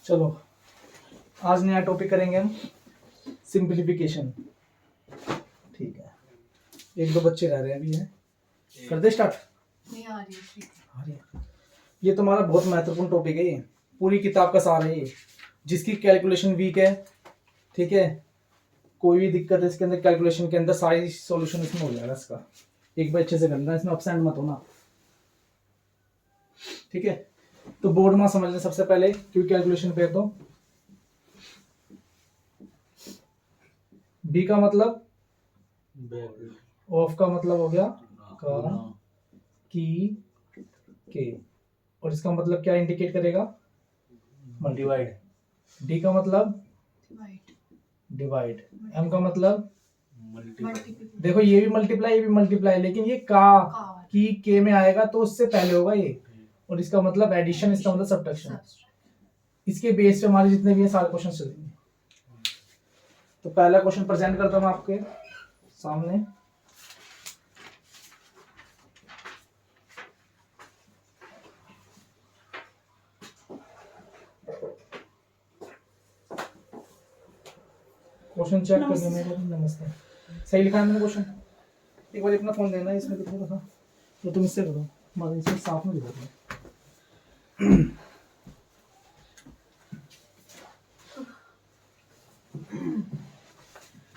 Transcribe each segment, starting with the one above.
चलो आज नया टॉपिक करेंगे हम, सिंप्लीफिकेशन। ठीक है, एक दो बच्चे रह रहे हैं अभी, है कर दे स्टार्ट। नहीं आ रही है। ये तुम्हारा बहुत महत्वपूर्ण टॉपिक है, ये पूरी किताब का सार है ये। जिसकी कैलकुलेशन वीक है, ठीक है, कोई भी दिक्कत है इसके अंदर कैलकुलेशन के अंदर, सारी सॉल्यूशन इसमें हो जाएगा इसका। एक बार अच्छे से करना, इसमें अपसेंट मत होना, ठीक है। तो बोर्ड में समझ लें सबसे पहले, क्यों कैलकुलेशन पे। तो बी का मतलब ऑफ का मतलब हो गया का की के, और इसका मतलब क्या इंडिकेट करेगा? डिवाइड। डी का मतलब डिवाइड। एम का मतलब देखो ये भी मल्टीप्लाई, ये भी मल्टीप्लाई, लेकिन ये का की के में आएगा तो उससे पहले होगा ये, और इसका मतलब एडिशन, इसका मतलब सब्ट्रैक्शन। इसके बेस पे हमारे जितने भी हैं सारे क्वेश्चन चलेंगे। तो पहला क्वेश्चन प्रेजेंट करता हूं आपके सामने। क्वेश्चन चेक करने में नमस्ते, सही लिखा है मैंने क्वेश्चन? एक बार अपना फोन देना, इसमें तो थोड़ा सा, तो तुम इससे करो, हमारे इसमें साफ में दिखा दो।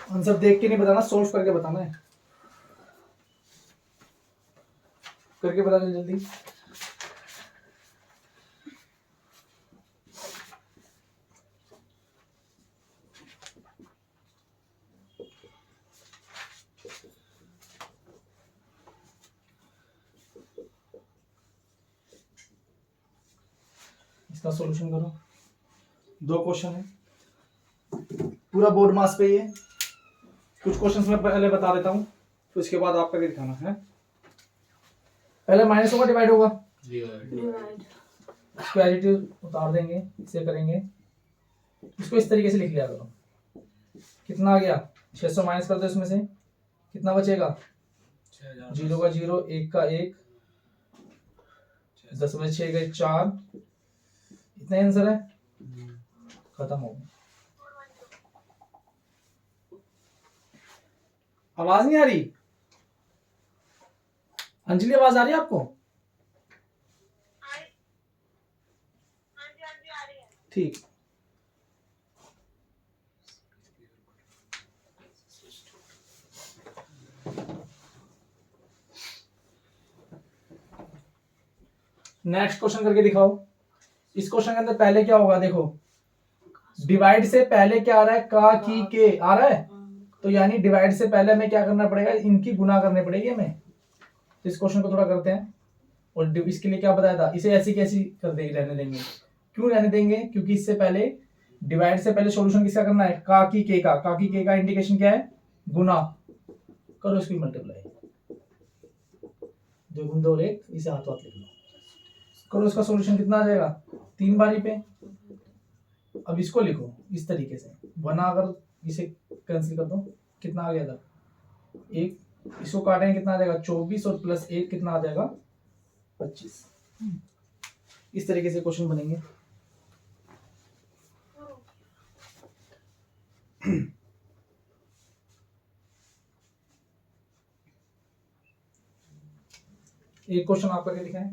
आंसर देख के नहीं बताना, सोल्व करके बताना है। करके बता दो जल्दी। इसका सॉल्यूशन करो। दो क्वेश्चन है, पूरा बोर्ड मास पे ये। कुछ क्वेश्चंस मैं पहले बता देता हूँ, तो इसके बाद आप करके दिखाना है। पहले माइनस होगा, डिवाइड होगा, इसको एज इट इज उतार देंगे, इसे करेंगे। इसको इस तरीके से लिख लिया करो। कितना आ गया? 600 माइनस कर दो, इसमें से कितना बचेगा? 0 का 0, 1 का 1, 10 में 6 गए 4, इतना आंसर है। खत्म हो गया। आवाज नहीं आ रही? अंजलि आवाज आ रही है आपको? ठीक, नेक्स्ट क्वेश्चन करके दिखाओ। इस क्वेश्चन के अंदर पहले क्या होगा? देखो, डिवाइड से पहले क्या आ रहा है? का की के आ रहा है, तो यानी डिवाइड से पहले हमें क्या करना पड़ेगा? इनकी गुना करनी पड़ेगी हमें। तो इस क्वेश्चन को थोड़ा करते हैं, और इसके लिए क्या बताया था? इसे ऐसी कैसी कर देंगे, रहने देंगे। क्यों रहने देंगे? क्योंकि इससे पहले, डिवाइड से पहले सॉल्यूशन किसका करना है? का की के का। का की के का इंडिकेशन क्या है? गुना। करो इसकी मल्टीप्लाई, 2 गुण 2 1, इसे हाथ हाथ लिख लो। करो, इसका सॉल्यूशन कितना आ जाएगा? 3 बारी पे। अब इसको लिखो इस तरीके से, वरना अगर इसे कैंसिल कर दो, कितना आ गया था? 1, इसको काटेंगे कितना आ जाएगा? 24, और प्लस 1 कितना आ जाएगा? 25। इस तरीके से क्वेश्चन बनेंगे। एक क्वेश्चन आप करके दिखाएं।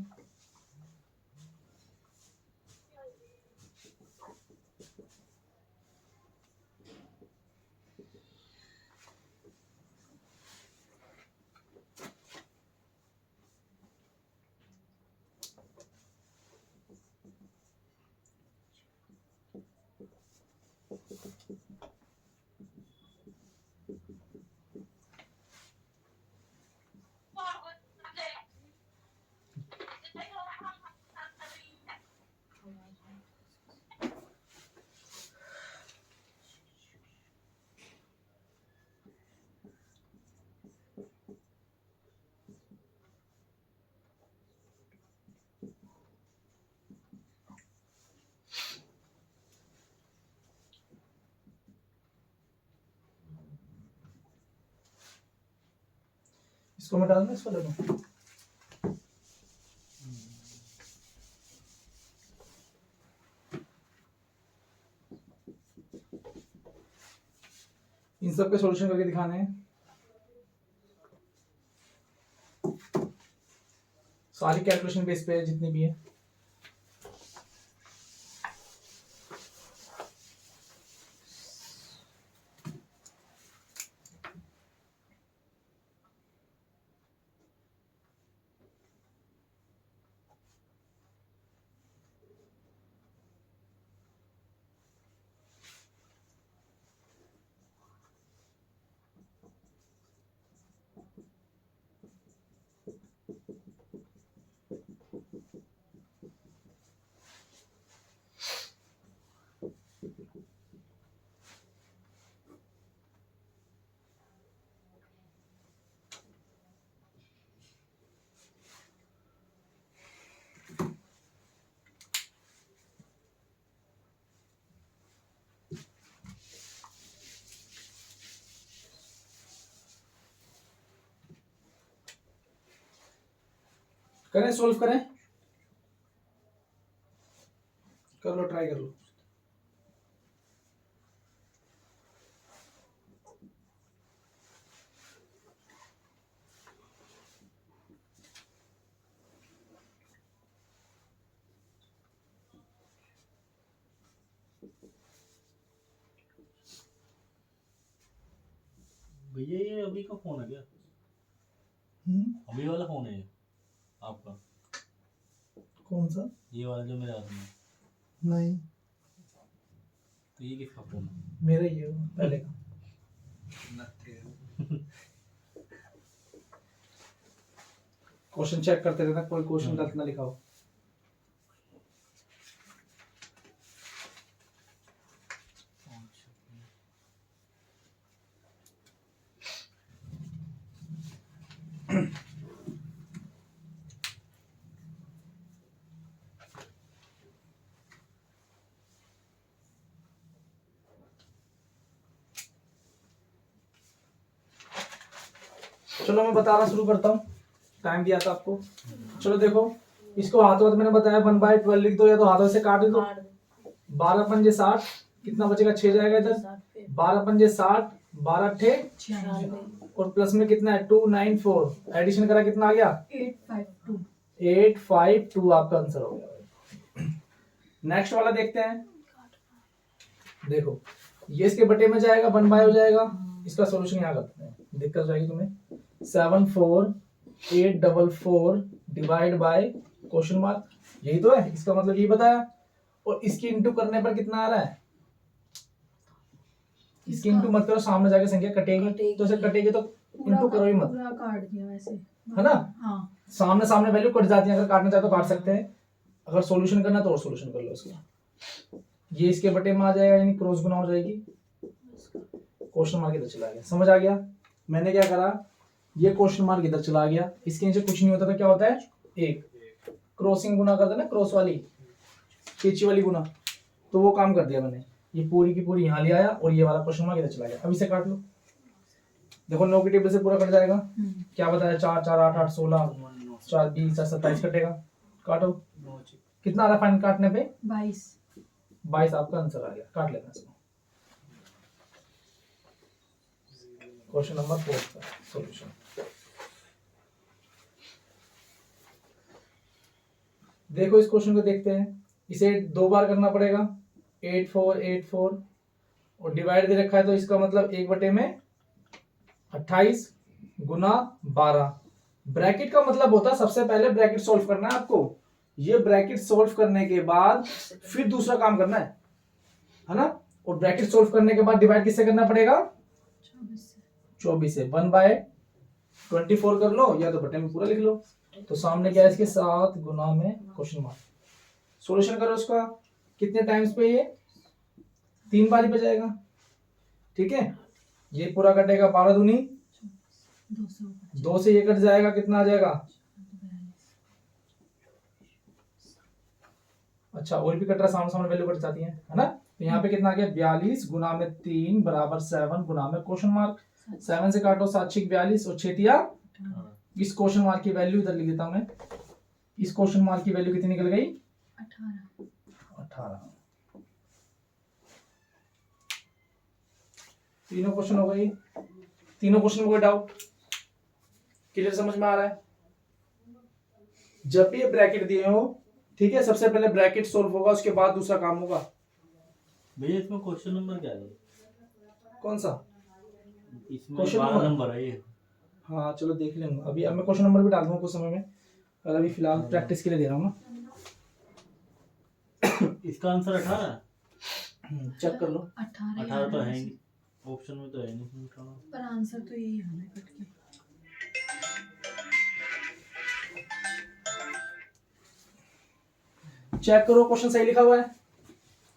इसको मैं डालूंगा, इसको ले लो। इन सब के सॉल्यूशन करके दिखाने हैं। सारी कैलकुलेशन बेस पे जितनी भी है। करें, सोल्व करें, कर लो, ट्राई कर लो। भैया ये अभी का फोन है क्या? अभी वाला फोन है ये आपका? कौन सा? ये वाला जो मेरे हाथ में है। नहीं, तो ये किसका फोन है? मेरा ही है वो, पहले का। क्वेश्चन चेक करते रहना, कोई क्वेश्चन गलत ना लिखा हो। चलो मैं बता रहा, शुरू करता हूँ। टाइम दिया था आपको। चलो देखो, इसको हाथों हाथ मैंने बताया 1/12 लिख दो, या तो हाथों से काट दो। 12 पंजे 60, कितना बचेगा? 6 जाएगा इधर। 12 पंजे 60, 12 अट्ठे, और प्लस में कितना है? 294। एडिशन करा कितना आ गया? 852। 852 आपका आंसर हो गया। नेक्स्ट वाला देखते हैं। देखो, ये इसके बटे में जाएगा, 1/, हो जाएगा। इसका सॉल्यूशन यहाँ करते हैं, दिक्कत हो जाएगी तुम्हें। 74844 डिवाइड बाय क्वेश्चन मार्क, यही तो है, इसका मतलब यही बताया। और इसकी इंटू करने पर कितना आ रहा है? इसकी इंटू मत करो, सामने जाके संख्या कटेगी, तो इसे कटेगी तो इंटू करो ही मत, पूरा काट दिया वैसे, है ना? हाँ। सामने सामने वैल्यू कट जाती है, अगर काटना चाहे तो काट सकते हैं। अगर सॉल्यूशन करना तो और सॉल्यूशन कर लो इसका। ये इसके बटे में आ जाएगा, यानी क्रॉस गुना हो जाएगी, क्वेश्चन मार्क इधर चला गया। समझ आ गया? मैंने क्या करा, ये क्वेश्चन मार्क इधर चला गया, इसके नीचे कुछ नहीं होता तो क्या होता है? एक क्रॉसिंग गुना करते ना, क्रॉस वाली, खींची वाली गुना, तो वो काम कर दिया मैंने। ये पूरी की पूरी यहाँ ले आया और ये वाला क्वेश्चन मार्क इधर चला गया। अब इसे काट लो, देखो 9 की टेबल से पूरा कट जाएगा। क्या बताया? 4 4 8 8 16, 4 20 4 27 कटेगा। काटो, कितना आ रहा फाइन काटने पे? 22 आपका आंसर आ गया। काट लेना इसको। क्वेश्चन नंबर 4 का सॉल्यूशन। देखो इस क्वेश्चन को देखते हैं। इसे 2 बार करना पड़ेगा, 8 4 8 4, और डिवाइड दे रखा है तो इसका मतलब 1 बटे में 28 गुना 12। ब्रैकेट का मतलब होता है सबसे पहले ब्रैकेट सॉल्व करना है आपको। ये ब्रैकेट सॉल्व करने के बाद फिर दूसरा काम करना है ना? और ब्रैकेट सॉल्व करने के बाद डिवाइड किससे करना पड़ेगा? 24 से। 1/24 कर लो, या तो बटे में पूरा लिख लो। तो सामने क्या है इसके? 7 गुना में क्वेश्चन मार्क। सॉल्यूशन करो उसका। कितने टाइम्स पे? ये 3 बार ही बजाएगा, ठीक है। ये पूरा कटेगा, 12 दूनी 2 से ये कट जाएगा, कितना आ जाएगा? अच्छा, और भी कट रहा, सामने सामने वैल्यू कट जाती है ना? तो यहाँ पे कितना आ गया? 42 गुना में 3 बराबर 7 गुना में क्वेश्चन मार्क। 7 से काटो, 7 6 42 और 6 तिया। इस क्वेश्चन मार्क की वैल्यू इधर लिख देता हूं मैं। इस क्वेश्चन मार्क की वैल्यू कितनी निकल गई? 18। तीनों क्वेश्चन हो गए, तीनों क्वेश्चन में कोई डाउट? क्लियर, समझ में आ रहा है? जब भी ये ब्रैकेट दिए हो, ठीक है, सबसे पहले ब्रैकेट सोल्व होगा, उसके बाद दूसरा काम होगा। भैया इसमें क्वेश्चन नंबर क्या है? कौन सा? इसमें क्वेश्चन 12 नंबर है ये। हाँ चलो देख लेंगे अभी, अब मैं क्वेश्चन नंबर भी डाल दूंगा कुछ समय में, और अभी फिलहाल प्रैक्टिस के लिए दे रहा हूँ ना। इसका आंसर 18 है। चेक कर लो। 18 18 तो है ही नहीं, ऑप्शन में तो है नहीं इसमें 18। पर आंसर तो यही है कट के। चेक करो क्वेश्चन सही लिखा हुआ है।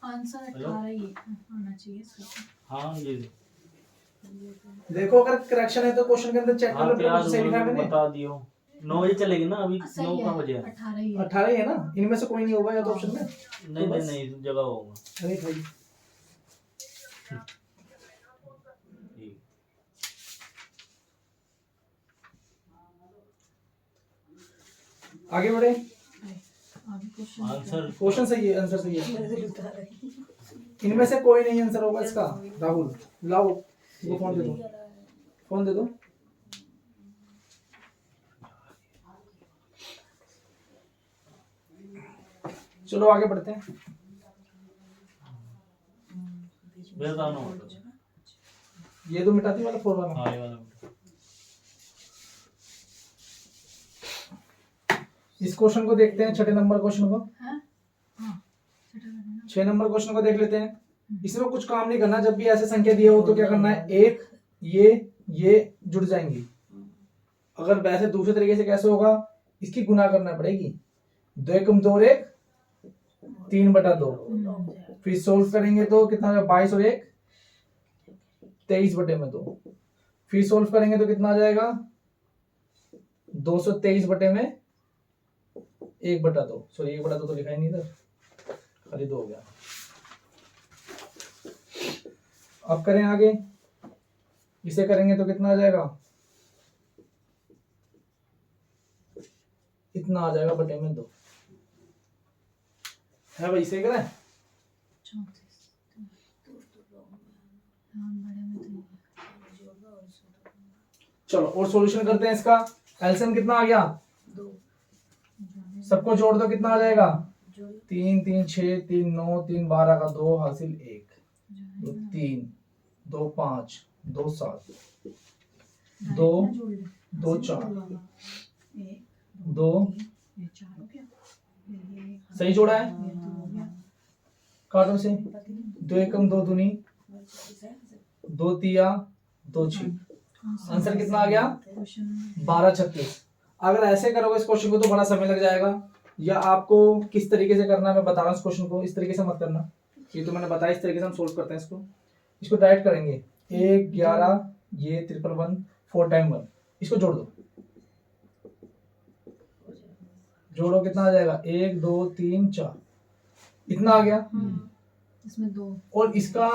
आंसर 18 ही आना चाहिए इसका। हाँ ये देखो अगर करेक्शन है तो क्वेश्चन के अंदर चेक कर लो, आप यार क्वेश्चन सही लिखा है मैंने। बता दियो 9 बजे चलेगी ना, अभी 9 सही का है, बजे है। 18 ही है। 18 ही है ना, इनमें से कोई नहीं होगा या तो ऑप्शन में। नहीं बस। नहीं नहीं जगह होगा। अरे भाई ठीक। आगे बढ़े। अभी क्वेश्चन आंसर क्वेश्चन सही है, आंसर सही है। इनमें से कोई नहीं आंसर होगा इसका। राहुल लाओ, वो फोन दे दो, फोन दे दो। चलो आगे बढ़ते हैं। बेटा ना हो। ये तो मिटाती वाला फोर वाला। हाँ ये वाला इस क्वेश्चन को देखते हैं, छठे नंबर क्वेश्चन को। है। हाँ छठा करना। 6 नंबर क्वेश्चन को देख लेते हैं। इसमें कुछ काम नहीं करना, जब भी ऐसे संख्या दिए हो तो क्या करना है, एक ये जुड़ जाएंगी। अगर वैसे दूसरे तरीके से कैसे होगा, इसकी गुना करना पड़ेगी। 2 एकम 2 और 1 3/2। फिर सोल्व करेंगे तो कितना आ जाएगा, 22 और 1 23/2। फिर सोल्व करेंगे तो कितना आ जाएगा, 223/1/2। सॉरी 1/2 तो लिखा ही नहीं इधर, खाली 2 हो गया। अब करें आगे, इसे करेंगे तो कितना आ जाएगा, इतना आ जाएगा बटे में 2 है भाई, सही करें। 34 हाँ बड़े में तो ये। चलो और सॉल्यूशन करते हैं इसका। एलसीएम कितना आ गया, सबको जोड़ दो, कितना आ जाएगा, 3 3 6 3 9 3 12 का 2 हासिल 1 2 3 2 5 2 7 2 2 4 2 ये 4 हो गया। ये सही जोड़ा है। 2 हो गया। काटो से, 2 एकम 2 दूनी 2 तिया 2 6। आंसर कितना आ गया, क्वेश्चन 12 36। अगर ऐसे करोगे इस क्वेश्चन को तो बड़ा समय लग जाएगा, या आपको किस तरीके से करना है मैं बता रहा हूँ। इस क्वेश्चन को इस तरीके से मत करना, ये तो मैंने बताया, इस तरीके से हम सोल्व करते हैं इसको डायरेक्ट करेंगे। 1 11 ये 1 4 टाइम 1, इसको जोड़ दो, जोड़ो कितना आ जाएगा, 1 2 3 4 इतना आ गया। इसमें 2 और इसका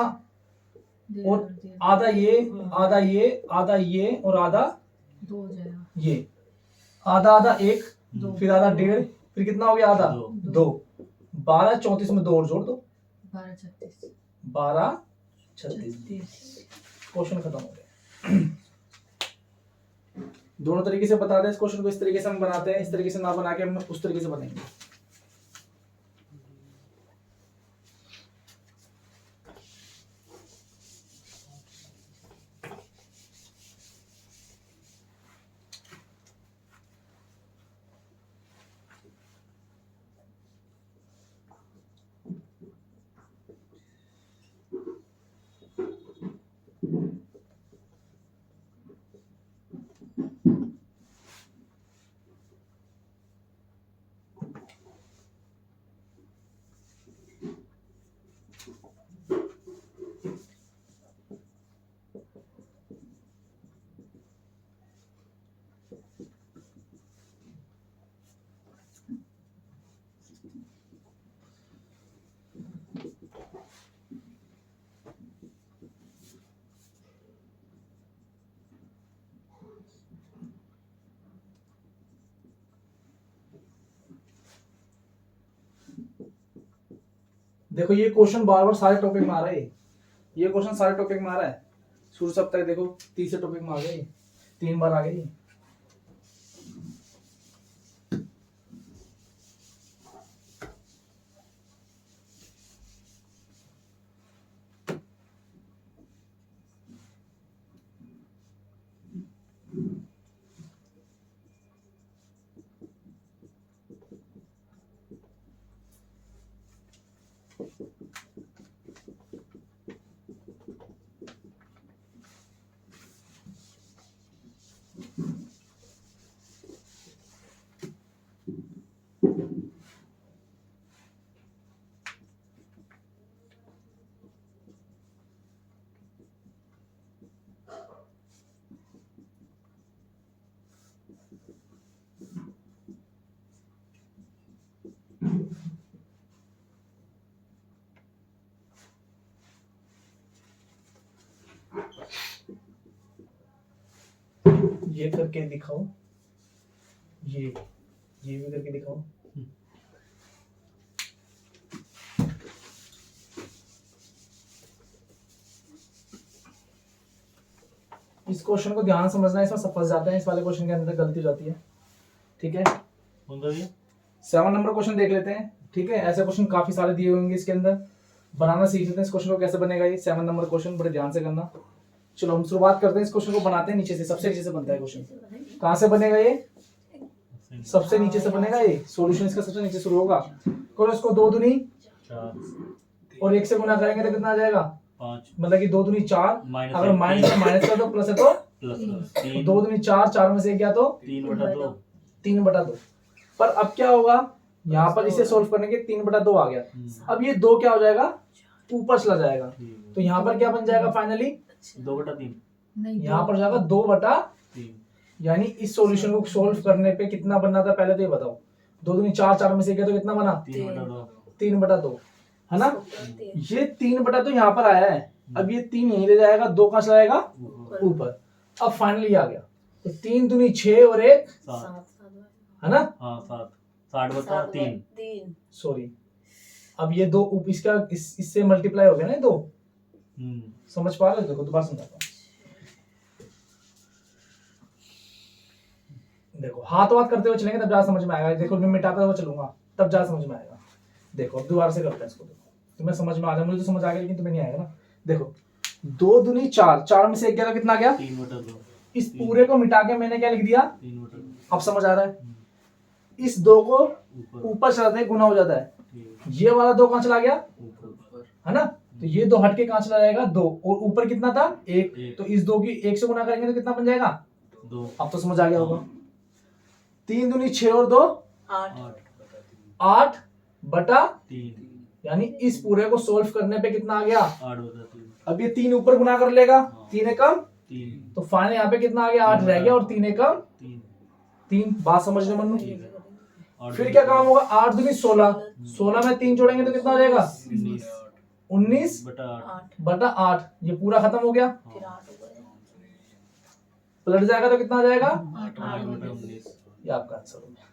डेढ़ और डेढ़ आधा ये आधा ये आधा ये और आधा 2 हो जाएगा। ये, आधा आधा 1 2 फिर आधा 1.5 फिर कितना हो गया, आधा दो। 2 12 34 में 2 और जोड़ दो, 12 36 12 36। क्वेश्चन खत्म हो गया। दोनों तरीके से बताते हैं इस क्वेश्चन को, इस तरीके से हम बनाते हैं, इस तरीके से ना बना के हम उस तरीके से बनाएंगे। देखो ये क्वेश्चन बार बार सारे टॉपिक में आ रहा है, ये क्वेश्चन सारे टॉपिक में आ रहा है। शुरू से अब तक देखो तीसरे टॉपिक में आ गए, 3 बार आ गई। ये करके दिखाओ, ये भी करके दिखाओ। इस क्वेश्चन को ध्यान समझना है, इसमें सब फंस जाते हैं, इस वाले क्वेश्चन के अंदर गलती हो जाती है। ठीक है, 7 नंबर क्वेश्चन देख लेते हैं। ठीक है, ऐसे क्वेश्चन काफी सारे दिए होंगे इसके अंदर, बनाना सीख लेते हैं इस क्वेश्चन को कैसे बनेगा। ये 7 नंबर क्वेश्चन बड़े ध्यान से करना। चलो हम शुरुआत करते हैं, इस क्वेश्चन को बनाते हैं नीचे से, सबसे नीचे से बनता है क्वेश्चन। कहाँ से बनेगा ये? सबसे नीचे से बनेगा ये, सॉल्यूशन इसका सबसे नीचे शुरू होगा। करो इसको 2 दूनी 4 और 1 से गुना करेंगे तो कितना आ जाएगा? 5। मतलब कि 2 दूनी 4, अगर माइनस का तो प्लस है तो प्लस 2 दूनी 4, 4 में से क्या तो 3/2। पर अब क्या होगा, यहाँ पर इसे सोल्व करने के 3/2 आ गया। अब ये 2 क्या हो जाएगा? ऊपर चला जाएगा, तो यहाँ पर क्या बन जाएगा फाइनली? 2/3। यहाँ पर जाएगा 2/3। यानी इस सॉल्यूशन को सोल्व करने पे कितना बनना था पहले तो ये बताओ। 2 दूनी 4, 4 में से क्या तो कितना बना? 3/2 है ना। ये 3/2 यहाँ पर आया है, अब ये 3 यहीं ले जाएगा, 2 कहाँ चला जाएगा? ऊपर। अब फाइनली आ गया, तो 3 दूनी 6 और 1 है ना। 60/3। सॉरी, अब ये 2 इसका इससे मल्टीप्लाई हो गया ना 2। समझ पा रहे हो? देखो दोबारा समझाता हूँ। देखो हाथ करते हुए चलेंगे तब ज्यादा समझ में आएगा। देखो मैं मिटाता हुआ चलूंगा तब ज्यादा समझ में आएगा। देखो अब दोबारा से करते हैं इसको। देखो तुम्हें समझ में आ जाए, मुझे तो समझ आ गया लेकिन तुम्हें नहीं आएगा ना। देखो 2 दूनी 4, 4 में से 1 गया तो कितना गया? 3/2। इस पूरे को मिटा के मैंने क्या लिख दिया? 3/2। अब समझ आ रहा है? इस 2 को ऊपर चलाते हैं, गुना हो जाता है। ये वाला 2 कहाँ चला गया? है ना। तो ये 2 हट के कहाँ चला जाएगा? 2, और ऊपर कितना था? 1। तो इस 2 की 1 से गुना करेंगे तो कितना बन जाएगा? 2। अब तो समझ आ गया होगा। 3 दूनी 6 और 2 8/3। यानी इस पूरे को सोल्व करने पे कितना आ गया? 8/3। अब ये 3 ऊपर गुना कर लेगा, 3 एकम 3। तो फाइनल यहाँ पे कितना आ गया? 8 रह गया और 3 एकम 3। बात समझने मनु। फिर क्या काम होगा? 8 दूनी 16, 16 में 3 जोड़ेंगे तो कितना हो जाएगा? 19/8। ये पूरा खत्म हो गया, पलट जाएगा तो कितना आ जाएगा? 8/19। ये आपका आंसर हो गया।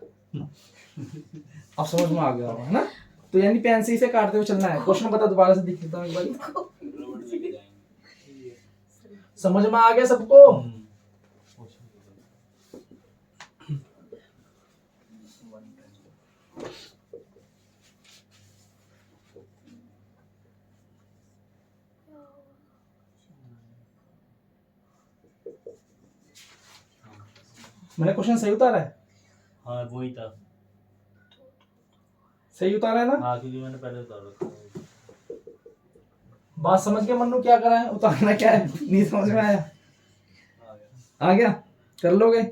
अब समझ में आ गया होगा, है ना। तो यानी पेन से इसे काटते हुए चलना है। क्वेश्चन बता दोबारा से दिख देता हूँ एक बार। समझ में आ गया सबको? मैंने क्वेश्चन सही उतारा है? हाँ वही था, सही उतारा है ना? हाँ क्योंकि मैंने पहले उतारा था। बात समझ के मन्नू क्या करा है, उतारना क्या है? नहीं समझ में आया? आ गया? कर लोगे?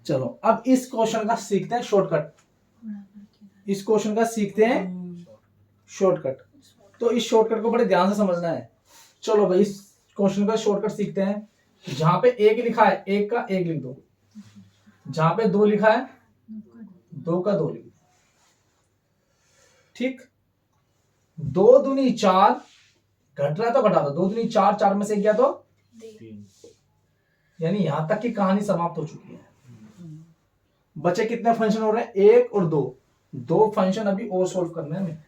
चलो अब इस क्वेश्चन का सीखते हैं शॉर्टकट। इस क्वेश्चन का सीखते हैं शॉर्टकट। तो इस शॉर्टकट को बड़े ध्यान से समझना है। चलो भाई इस क्वेश्चन का शॉर्टकट सीखते हैं। जहां पे 1 लिखा है 1 का 1 लिख दो, जहां पे 2 लिखा है 2 का 2 लिख दो। ठीक, 2 दूनी 4, घट रहा है तो घटा दो। 2 दूनी 4, 4 में से 1 गया तो 3। यानी यहां तक की कहानी समाप्त हो चुकी है। बचे कितने फंक्शन हो रहे हैं? 1 और 2। 2 फंक्शन अभी और सोल्व करने हैं हमें।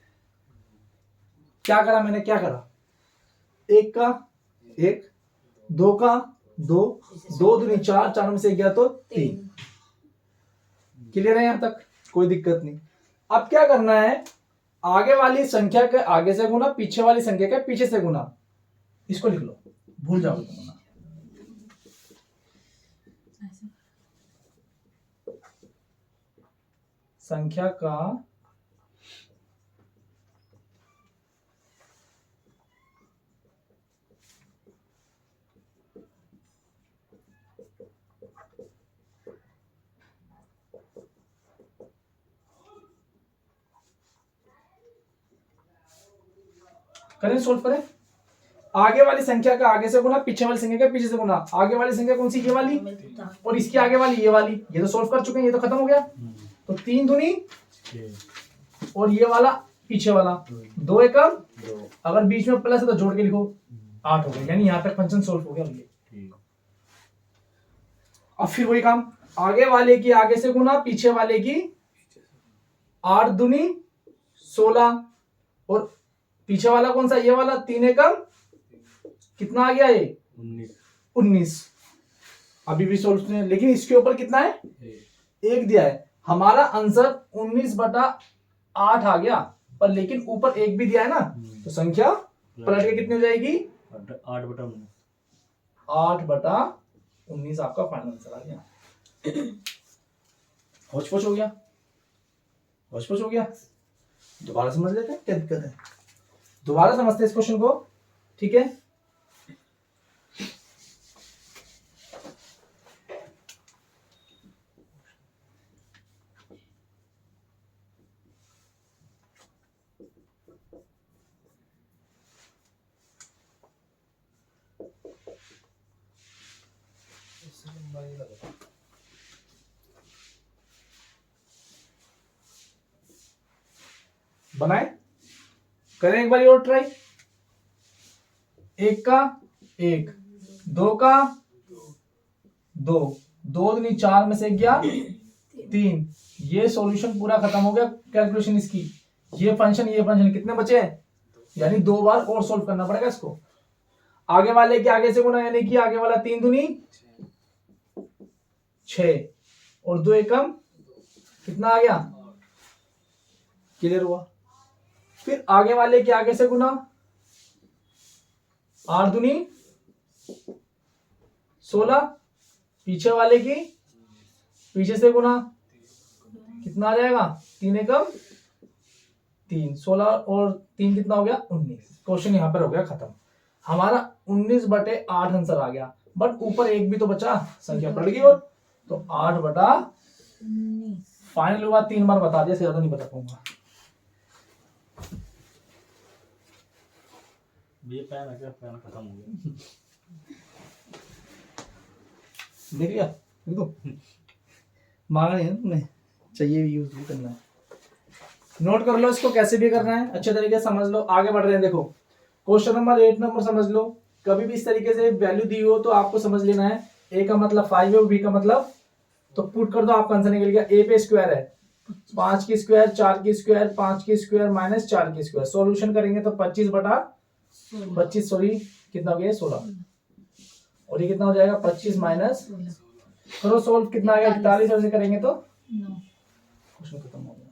क्या करा मैंने? क्या करा? 1 का 1, 2 का 2, 2 दूनी 4, 4 में से गया तो 3। क्लियर है यहाँ तक? कोई दिक्कत नहीं। अब क्या करना है, आगे वाली संख्या के आगे से गुना, पीछे वाली संख्या के पीछे से गुना। इसको लिख लो, भूल जाओगे तुम ना। ऐसे। संख्या का करें, सोल्व करें। आगे वाली संख्या का आगे से गुना, पीछे वाली संख्या का पीछे से गुना। आगे वाली संख्या कौन सी? ये वाली, और इसकी आगे वाली ये वाली। ये तो सोल्व कर चुके हैं, ये तो खत्म हो गया। तो 3 दूनी 6 और ये वाला पीछे वाला 2 एकम, अगर बीच में प्लस है तो जोड़ के लिखो, 8 हो गया। यानी यहाँ तक फंक्शन सोल्व हो गया। ठीक। अब फिर वही काम, आगे वाले की आगे से गुना, पीछे वाले की 8 दूनी 16, और पीछे वाला कौन सा? ये वाला। 3 एकम कितना आ गया? ये 19। अभी भी सोल्व नहीं, लेकिन इसके ऊपर कितना है? 1 दिया है। हमारा आंसर 19/8 आ गया, पर लेकिन ऊपर 1 भी दिया है ना, तो संख्या पलट के कितनी हो जाएगी? 8/19। 8/19 आपका फाइनल आंसर आ गया। होच-पोच हो गया, होच-पोच हो गया। दोबारा समझ लेते हैं, क्या दिक्कत है? दोबारा समझते हैं इस क्वेश्चन को, ठीक है? बनाए, करें एक बार और ट्राई। 1 का 1, 2 का 2, 2 दूनी 4 में से गया 3। ये सॉल्यूशन पूरा खत्म हो गया, कैलकुलेशन इसकी। ये फंक्शन कितने बचे हैं? यानी 2 बार और सोल्व करना पड़ेगा इसको। आगे वाले के आगे से गुना, यानी कि आगे वाला 3 दूनी 6 और 2 एकम कितना आ गया? क्लियर हुआ? फिर आगे वाले के आगे से गुना, 8 दूनी 16, पीछे वाले की पीछे से गुना, कितना आ जाएगा? 3 एकम 3, 16 और 3 कितना हो गया? 19। क्वेश्चन यहां पर हो गया खत्म। हमारा 19/8 आंसर आ गया, बट ऊपर 1 भी तो बचा, संख्या पलट गई। और तो 8/19 फाइनल हुआ। 3 बार बता दिया, ज्यादा नहीं बता पाऊंगा। ये पेन है क्या? पेन खत्म हो गया। देख लिया? देख दो, मांगा नहीं है तुमने, चाहिए भी, यूज भी करना है। नोट कर लो इसको, कैसे भी करना है, अच्छे तरीके से समझ लो। आगे बढ़ रहे हैं, देखो क्वेश्चन नंबर 8 नंबर समझ लो। कभी भी इस तरीके से वैल्यू दी हो तो आपको समझ लेना है, ए का मतलब 5 है और बी का मतलब, तो पुट कर दो, आपका आंसर निकल गया। ए पे स्क्वायर है 5 की स्क्वायर, 4 की स्क्वायर, 5 की स्क्वायर माइनस 4 की स्क्वायर। सॉल्यूशन करेंगे तो 25 सॉरी कितना हो गया? 16। और ये कितना हो जाएगा? 25 माइनस, करो सोल्व, कितना आएगा? 41। और से करेंगे तो क्वेश्चन खत्म हो गया।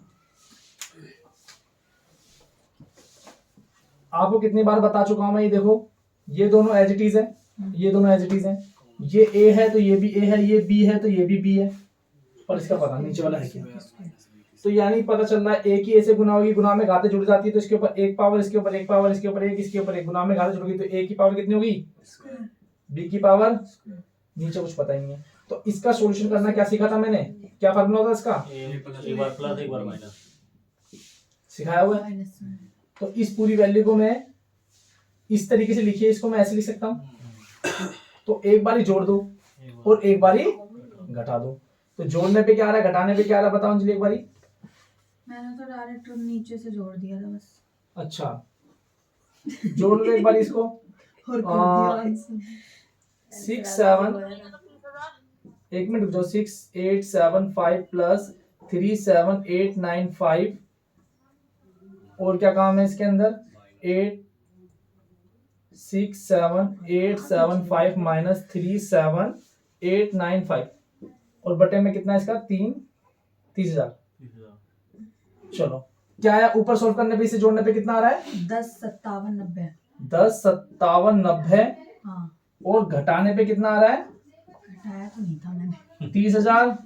आपको कितनी बार बता चुका हूं मैं, ये देखो, ये दोनों एज इट इज है, ये दोनों एज इट इज है। ये ए है तो ये भी ए है, ये बी है तो ये भी बी है, और इसका पता नीचे वाला है क्या। तो यानी पता चल रहा है ए की ए से गुना होगी, गुना में घाते जुड़ जाती है, तो इसके ऊपर 1 पावर, इसके ऊपर 1 पावर, इसके ऊपर 1, इसके ऊपर 1, गुना में घाते जुड़ गई तो ए की पावर कितनी होगी? बी की पावर, नीचे कुछ पता ही नहीं है। तो इसका सॉल्यूशन करना क्या सीखा था मैंने? क्या फार्मूला होता है इसका? एक बार प्लस एक बार माइनस सिखाया हुआ है। तो इस पूरी वैल्यू को मैं इस तरीके से लिखिए, इसको मैं ऐसे लिख सकता हूं। तो एक बारी जोड़ दो और एक बारी घटा दो। तो जोड़ने पे क्या आ रहा है, घटाने पे क्या आ रहा है, बताओ अंजलि एक बारी। मैंने तो डायरेक्ट नीचे से जोड़ दिया था बस। अच्छा, जोड़ लो एक बारी इसको। और कर दिया आंसर। 6 7, एक मिनट रुक जाओ, 6 8 7 5 प्लस 3 7 8 9 5, और क्या काम है इसके अंदर? 8 67875 माइनस 37895 और बटे में कितना है इसका 30,000। 30,000। चलो क्या है ऊपर सोल्व करने पे इसे जोड़ने पे कितना आ रहा है 105790। 105790 हाँ और घटाने पे कितना आ रहा है घटाया तो नहीं था मैंने। 30,000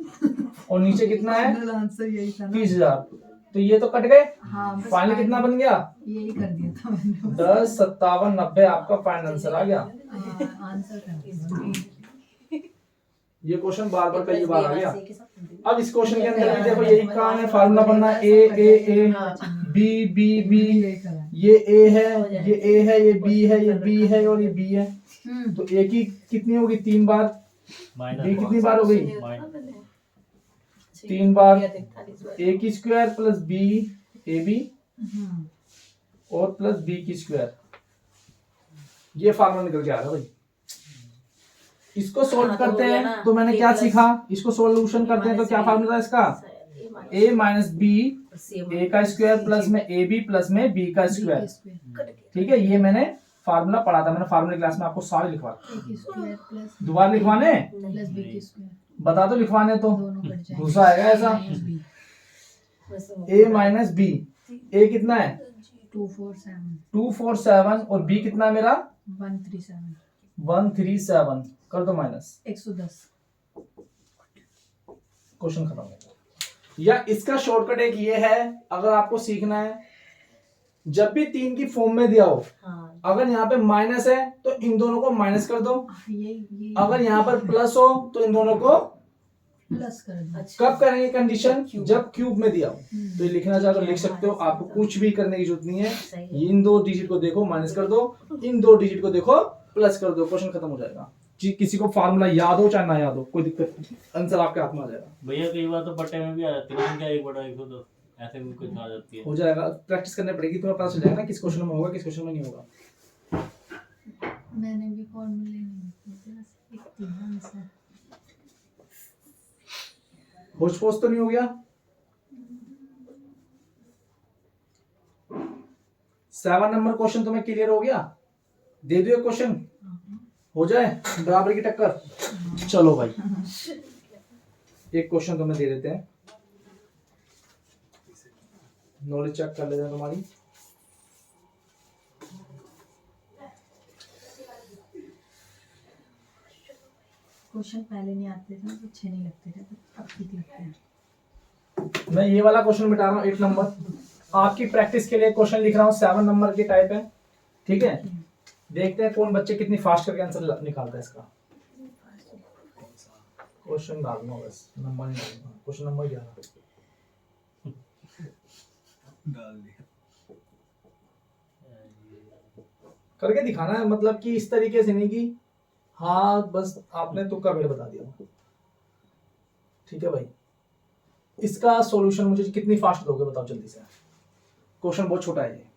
और नीचे कितना है फाइनल आंसर यही था ना। 30,000। तो ये तो कट गए। हाँ बस फाइनल कितना बन गया यही कर दिया था मैंने। 105790 आपका फाइनल आंसर आ गया। आंसर कर दिया। ये क्वेश्चन बार बार कई बार आ गया। अब इस क्वेश्चन के अंदर भी देखो यही काम है, फार्मूला बनना है ए ए ए बी बी बी, ये ए है ये ए है ये बी है ये बी है और ये बी है। तो ए की कितनी होगी 3 बार, बी कितनी बार हो गई 3 बार, ए की square plus B A B और प्लस बी की स्क्वायर। ये फार्मूला निकल के आ रहा है भाई। इसको सोल्व करते हैं तो मैंने क्या सीखा, इसको सोल्यूशन करते हैं तो क्या फार्मूला है इसका a माइनस बी ए का स्क्वायर प्लस में ए बी प्लस में बी का स्क्वायर। ठीक है ये मैंने फार्मूला पढ़ा था, मैंने फार्मूला क्लास में आपको सारे लिखवा दोबारा लिखवाने बता दो लिखवाने तो गुस्सा आएगा ऐसा। a माइनस बी, ए कितना है 247 और बी कितना है मेरा 137 कर दो माइनस 110। क्वेश्चन खत्म हो गया। या इसका शॉर्टकट एक ये है, अगर आपको सीखना है जब भी 3 की फॉर्म में दिया हो अगर यहाँ पे माइनस है तो इन दोनों को माइनस कर दो, अगर यहाँ पर प्लस हो तो इन दोनों को प्लस कर दो। कब करेंगे कंडीशन जब क्यूब में दिया हो। तो ये लिखना चाहो तो लिख सकते हो, आपको कुछ भी करने की जरूरत नहीं है। इन 2 डिजिट को देखो माइनस कर दो, इन 2 डिजिट को देखो प्लस कर दो, क्वेश्चन खत्म हो जाएगा जी। किसी को फार्मूला याद हो चाहे ना याद हो कोई दिक्कत नहीं, आंसर आपके हाथ में आ जाएगा भैया कई बार तो बट्टे में भी आ जाती है, क्या 1/110 ऐसे भी कुछ आ जाती है। हो जाएगा, प्रैक्टिस करनी पड़ेगी, तुम्हें पता चल जाएगा ना किस क्वेश्चन में होगा किस क्वेश्चन में नहीं होगा। मैंने भी फॉर्मूले नहीं लिखे आंसर। होच पोच तो नहीं हो गया। 7 नंबर क्वेश्चन तुम्हें क्लियर हो गया, दे दो क्वेश्चन हो जाए बराबर की टक्कर। चलो भाई एक क्वेश्चन तुम्हें दे देते हैं, नॉलेज चेक कर लेते हैं तुम्हारी। क्वेश्चन पहले नहीं आते थे तो अच्छे नहीं लगते थे, अब ठीक लगते हैं। मैं ये वाला क्वेश्चन मिटा रहा हूँ 8 नंबर, आपकी प्रैक्टिस के लिए क्वेश्चन लिख रहा हूँ 7 नंबर की टाइप है। ठीक है देखते हैं कौन बच्चे कितनी फास्ट करके आंसर निकालता है इसका। क्वेश्चन डालूंगा बस, नंबर नहीं डालूंगा, क्वेश्चन नंबर 11 डाल दिया। करके दिखाना है, मतलब कि इस तरीके से नहीं कि हाँ बस आपने तुक्का पेड़ बता दिया। ठीक है भाई इसका सॉल्यूशन मुझे कितनी फास्ट दोगे बताओ जल्दी से, क्वेश्चन बहुत छोटा है ये।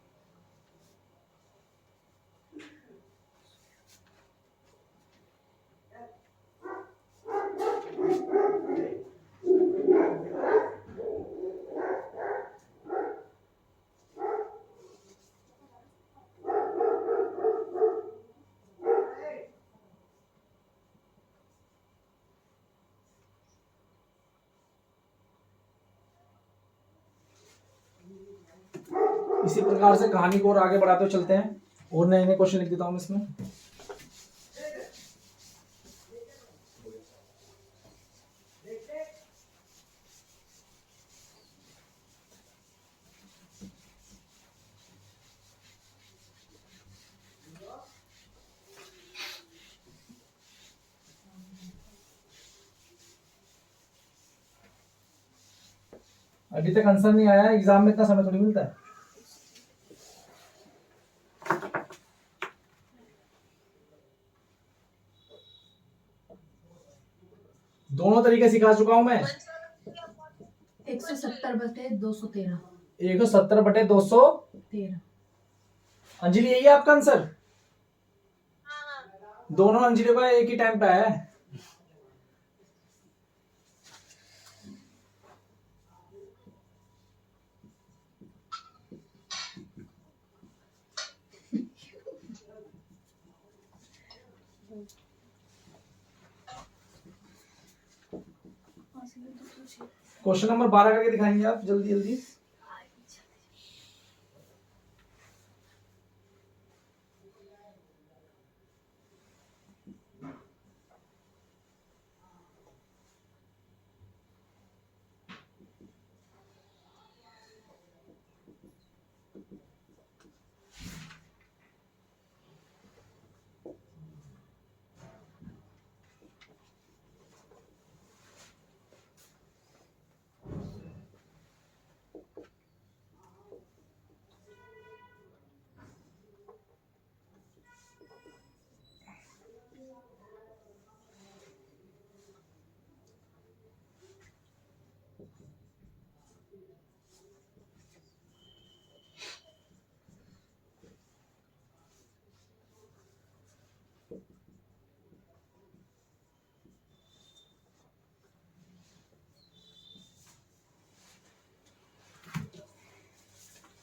इसी प्रकार से कहानी को और आगे बढ़ाते हुए चलते हैं और नए नए क्वेश्चन लिख देता हूं इसमें। अभी तक आंसर नहीं आया, एग्जाम में इतना समय थोड़ी मिलता है। दोनों तरीके सिखा चुका हूं मैं। 170/213। 170/213। अंजलि यही है आपका आंसर? दोनों अंजलियों का एक ही टाइम पे है। क्वेश्चन नंबर 12 करके दिखाएंगे आप जल्दी जल्दी।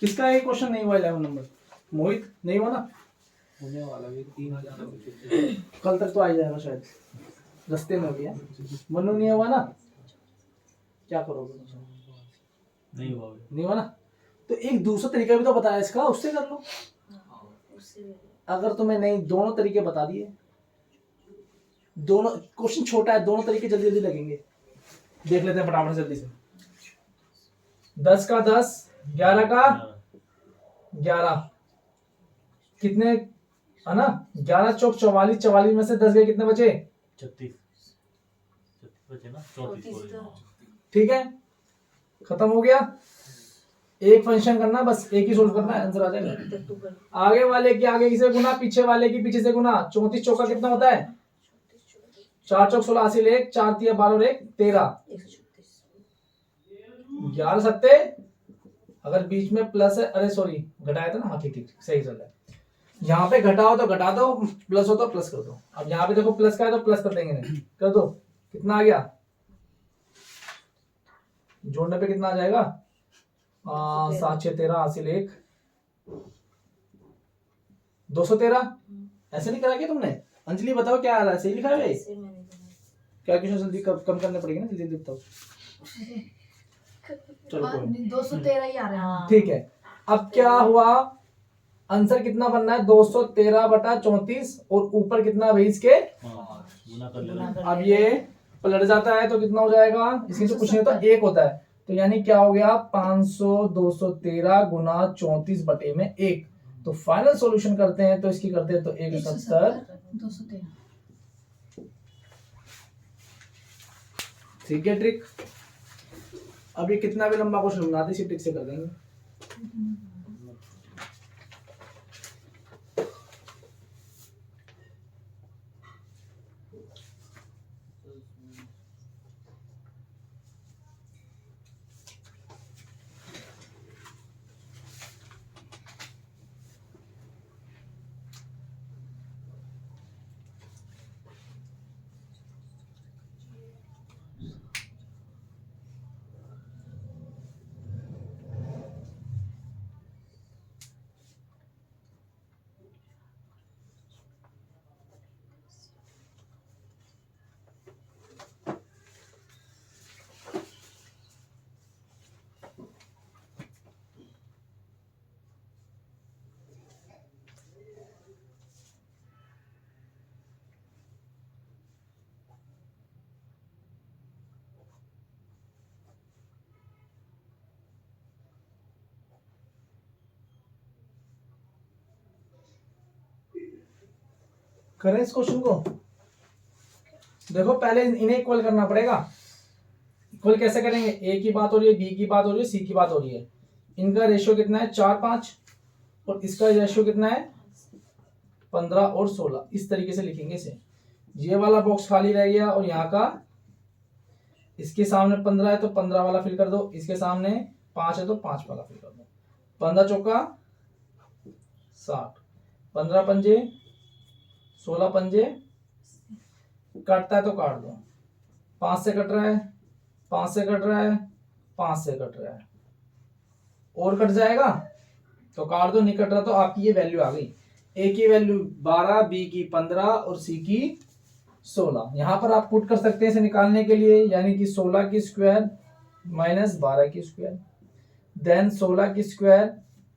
किसका ये क्वेश्चन नहीं हुआ 11 नंबर? मोहित नहीं हुआ ना? होने वाला भी 3000 कल तक तो आ ही जाएगा शायद, रास्ते में हो गया। मनु नहीं हुआ ना? क्या करोगे? नहीं हुआ अभी। नहीं हुआ ना? तो एक दूसरा तरीका भी तो बताया इसका, उससे कर लो। अगर तुम्हें नहीं, दोनों तरीके बता दिए, दोनों क्वेश्चन छोटा है, दोनों तरीके जल्दी जल्दी लगेंगे। देख लेते हैं फटाफट जल्दी से। 10 का 10, 11 का 11, कितने है ना? 11 चौक 44, 44 में से 10 गए, कितने बचे? 36 बचे ना, 34। ठीक है, खत्म हो गया। एक फंक्शन करना, बस एक ही सोल्व करना है, आंसर आ जाएगा। आगे वाले की आगे से गुना, पीछे वाले की पीछे से गुना। 34 चौका कितना होता है? 4 चौक 16, 80 लेख, 4 तिया 12 और 1 13, 11 सत्ते, अगर बीच में प्लस है, अरे सॉरी घटाया था ना, हाँ ठीक ठीक सही चल रहा है। यहाँ पे घटाओ तो घटा दो, प्लस हो तो प्लस कर दो। अब यहाँ पे देखो प्लस का है तो प्लस कर देंगे, नहीं कर दो। कितना आ गया? जोड़ने पे कितना आ जाएगा? 7 6 13, 80 लेख 213। ऐसे नहीं करा क्या तुमने? अंजलि बताओ क्या आ रहा है, सही लिखा है भाई? कैलकुलेशन जल्दी कम करने पड़ेगी ना, जल्दी जल्दी बताओ। चलो कोई नहीं, 213 ही आ रहा है। ठीक है। अब क्या हुआ? आंसर कितना बनना है? 213/34, और ऊपर कितना भाई इसके? गुना कर लेना। अब ये पलट जाता है तो कितना हो जाएगा? इसके से कुछ नहीं होता, 1 होता है। तो यानी क्या हो गया? 500 213 गुना 34 बटे में 1। तो फाइनल सॉल्यूशन करते हैं, तो इसकी करते हैं तो 170 213। ठीक है ट्रिक। अब ये कितना भी लंबा क्वेश्चन बना दे, इसी ट्रिक से कर देंगे। करें इस क्वेश्चन को। देखो पहले इन्हें इक्वल करना पड़ेगा। इक्वल कैसे करेंगे? ए की बात हो रही है, बी की बात हो रही है, सी की बात हो रही है। इनका रेशियो कितना है? 4 5, और इसका रेशियो कितना है? 15 और 16। इस तरीके से लिखेंगे इसे। ये वाला बॉक्स खाली रह गया, और यहाँ का इसके सामने 15 है तो 15 वाला फिल कर दो, इसके सामने 5 है तो 5 वाला फिल कर दो। 15 चौका 60, 15 पंजे 16 पंजे, कटता है तो काट दो। 5 से कट रहा है, 5 से कट रहा है, 5 से कट रहा है, और कट जाएगा तो काट दो। नहीं कट रहा तो आपकी ये वैल्यू आ गई। ए की वैल्यू 12, बी की 15 और सी की 16। यहाँ पर आप पुट कर सकते हैं इसे निकालने के लिए, यानी कि 16 की स्क्वायर माइनस 12 की स्क्वायर, देन 16 की स्क्वायर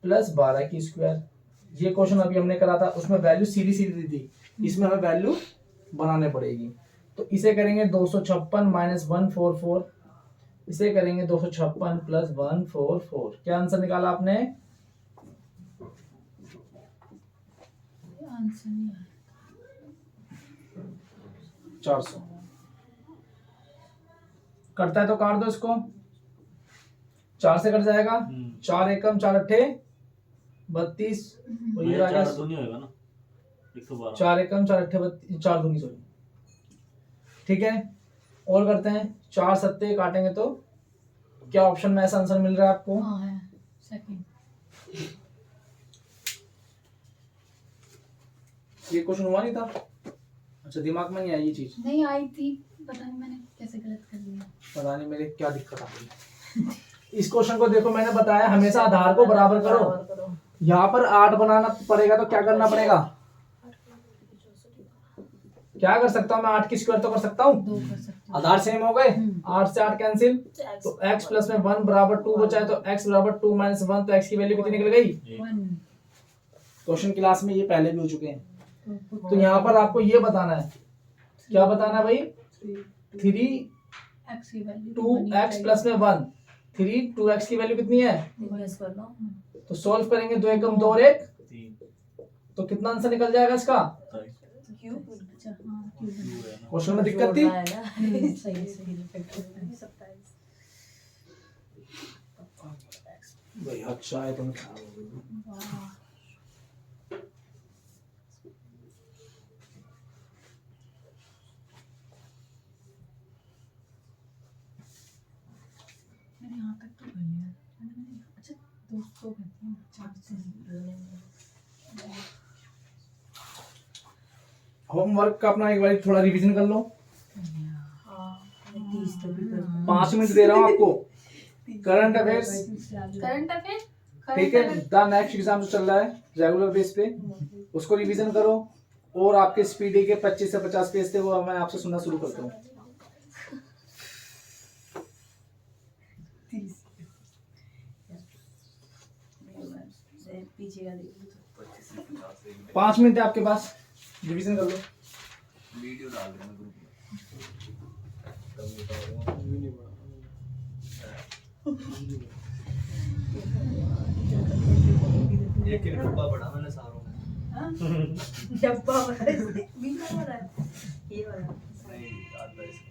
प्लस 12 की स्क्वायर। ये क्वेश्चन अभी हमने करा था, उसमें वैल्यू सीधी सीधी दी थी, इसमें हमें वैल्यू बनाने पड़ेगी। तो इसे करेंगे 256 माइनस 144, इसे करेंगे 256 प्लस 144। क्या आंसर निकाला आपने? आंसर नहीं आया। 400। कटता है तो काट दो इसको, 4 से कट जाएगा, 4 एकम 4 अट्ठे 32, और ये आ गया 4 नहीं होगा ना 112। 4 एकम 4 अट्ठे 32, 4 दूनी सॉरी। ठीक है, और करते हैं, 4 सत्ते काटेंगे तो क्या ऑप्शन में ऐसा आंसर मिल रहा है आपको? हाँ है सेकंड। ये क्वेश्चन हुआ नहीं था? अच्छा, दिमाग में नहीं आई ये चीज? नहीं आई थी, पता नहीं मैंने कैसे गलत कर दिया। पता नहीं मेरे क्या दिक्कत आ गई। इस क्वेश्चन को देखो, मैंने बताया हमेशा आधार को बराबर करो। यहाँ पर 8 बनाना पड़ेगा तो क्या करना पड़ेगा? क्या कर सकता हूँ मैं? 8 की स्क्वायर तो कर सकता हूँ, 2 कर सकते हो। आधार सेम हो गए, 8 से 8 कैंसिल, तो x प्लस में 1 बराबर 2 बचा है, तो x बराबर 2 माइनस 1, तो x की वैल्यू कितनी निकल गई? 1। क्वेश्चन क्लास में ये पहले भी हो चुके हैं। तो यहाँ पर आपको ये बताना है, क्या बताना है भाई? 3 x की वैल्यू 2x प्लस में 1, 3 2x की वैल्यू कितनी है? डिवाइड कर लो। तो सॉल्व करेंगे, 2 एकम 2 और 1, 3 तो कितना आंसर निकल जाएगा इसका? क्यूब। अच्छा हाँ क्यूब। क्वेश्चन में दिक्कत थी? सही सही। भाई अच्छा है, तुम खराब हो गई। वाह। मैंने यहाँ तक तो कर लिया। अच्छा दोस्तों कहते हैं 4 से होमवर्क का अपना एक बार थोड़ा रिवीजन कर लो। 5 मिनट दे रहा हूँ आपको। Current affairs, current affair. ठीक है, द नेक्स्ट एग्जाम जो चल रहा है रेगुलर बेस पे, उसको रिवीजन करो। और आपके स्पीडी के 25 से 50 पेज थे, वो मैं आपसे सुनना शुरू करता हूँ। पीछे का 5 मिनट है आपके पास, रिवीजन कर लो। वीडियो डाल देना ग्रुप में। एक डब्बा पड़ा मैंने सारों में। डब्बा बड़ा है, ये वाला नहीं आता है।